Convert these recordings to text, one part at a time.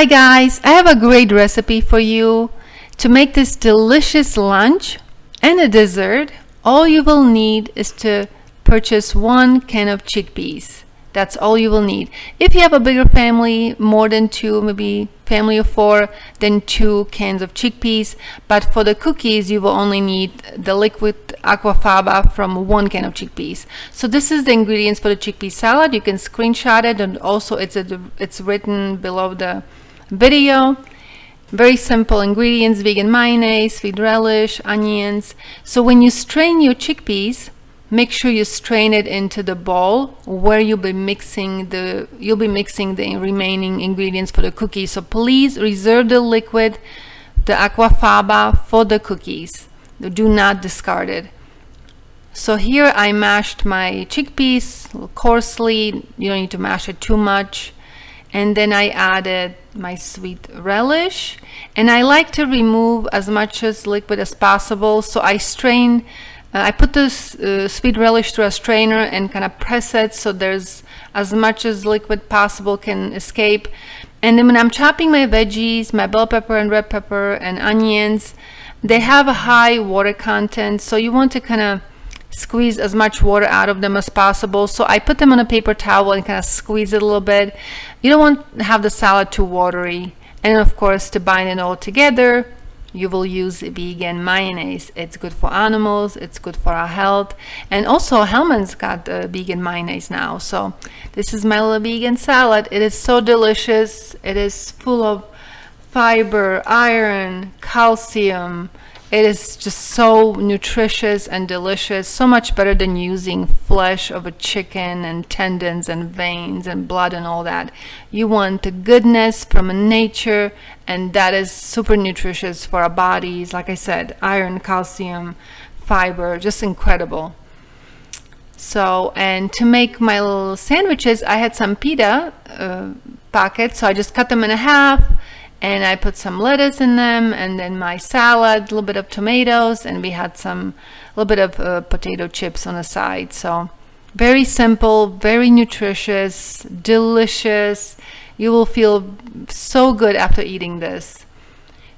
Hi guys, I have a great recipe for you to make this delicious lunch and a dessert. All you will need is to purchase 1 can of chickpeas. That's all you will need. If you have a bigger family, more than 2, maybe family of 4, then 2 cans of chickpeas. But for the cookies, you will only need the liquid Aquafaba from 1 can of chickpeas. So this is the ingredients for the chickpea salad. You can screenshot it, and also it's written below the video. Very simple ingredients: vegan mayonnaise, sweet relish, onions. So when you strain your chickpeas, make sure you strain it into the bowl where you'll be mixing the remaining ingredients for the cookies. So please reserve the liquid, the Aquafaba, for the cookies. Do not discard it. So here I mashed my chickpeas coarsely. You don't need to mash it too much. And then I added my sweet relish, and I like to remove as much as liquid as possible. So I put this sweet relish through a strainer and kind of press it so there's as much as liquid possible can escape. And then when I'm chopping my veggies, my bell pepper and red pepper and onions, they have a high water content, so you want to kind of squeeze as much water out of them as possible. So I put them on a paper towel and kind of squeeze it a little bit. You don't want to have the salad too watery. And of course, to bind it all together, you will use vegan mayonnaise. It's good for animals, it's good for our health. And also Hellmann's got vegan mayonnaise now. So this is my little vegan salad. It is so delicious. It is full of fiber, iron, calcium. It is just so nutritious and delicious, so much better than using flesh of a chicken and tendons and veins and blood and all that. You want the goodness from nature, and that is super nutritious for our bodies. Like I said, iron, calcium, fiber, just incredible. So, and to make my little sandwiches, I had some pita packets, so I just cut them in half. And I put some lettuce in them, and then my salad, a little bit of tomatoes, and we had a little bit of potato chips on the side. So very simple, very nutritious, delicious. You will feel so good after eating this.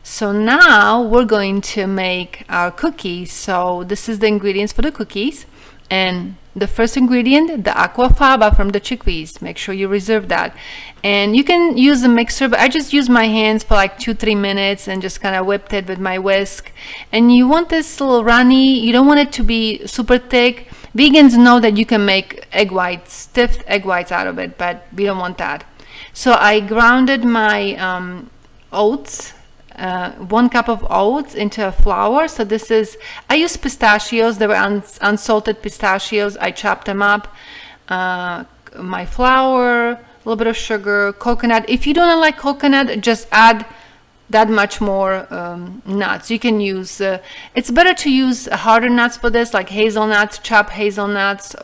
So now we're going to make our cookies. So this is the ingredients for the cookies. And the first ingredient, the Aquafaba from the chickpeas. Make sure you reserve that. And you can use a mixer, but I just used my hands for like 2-3 minutes and just kind of whipped it with my whisk. And you want this little runny. You don't want it to be super thick. Vegans know that you can make egg whites, stiff egg whites out of it, but we don't want that. So I grounded my oats. 1 cup of oats into a flour. So this is, I use pistachios. They were unsalted pistachios. I chopped them up. My flour, a little bit of sugar, coconut. If you don't like coconut, just add that much more nuts. You can use, it's better to use harder nuts for this, like hazelnuts, chopped hazelnuts,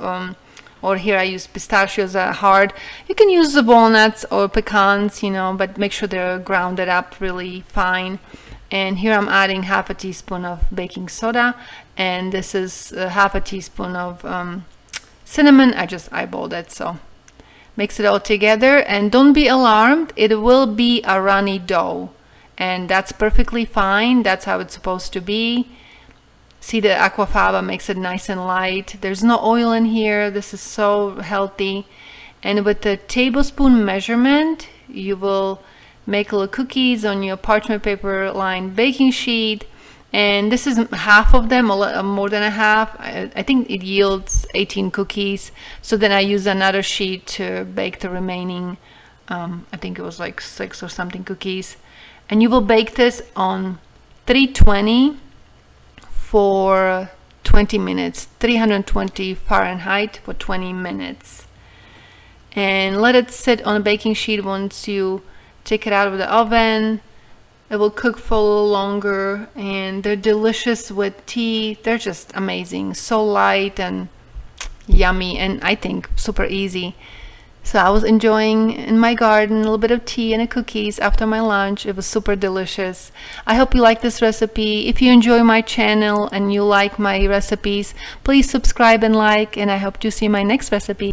or here I use pistachios that are hard. You can use the walnuts or pecans, but make sure they're grounded up really fine. And here I'm adding half a teaspoon of baking soda, and this is half a teaspoon of cinnamon. I just eyeballed it, so mix it all together. And don't be alarmed, it will be a runny dough, and that's perfectly fine. That's how it's supposed to be. See, the Aquafaba makes it nice and light. There's no oil in here. This is so healthy. And with the tablespoon measurement, you will make little cookies on your parchment paper lined baking sheet. And this is half of them, more than a half. I think it yields 18 cookies. So then I use another sheet to bake the remaining, I think it was like 6 or something cookies. And you will bake this on 320 for 20 minutes, 320 Fahrenheit for 20 minutes. And let it sit on a baking sheet. Once you take it out of the oven, it will cook for a little longer, and they're delicious with tea. They're just amazing, so light and yummy, and I think super easy. So I was enjoying in my garden a little bit of tea and cookies after my lunch. It was super delicious. I hope you like this recipe. If you enjoy my channel and you like my recipes, please subscribe and like, and I hope to see my next recipe.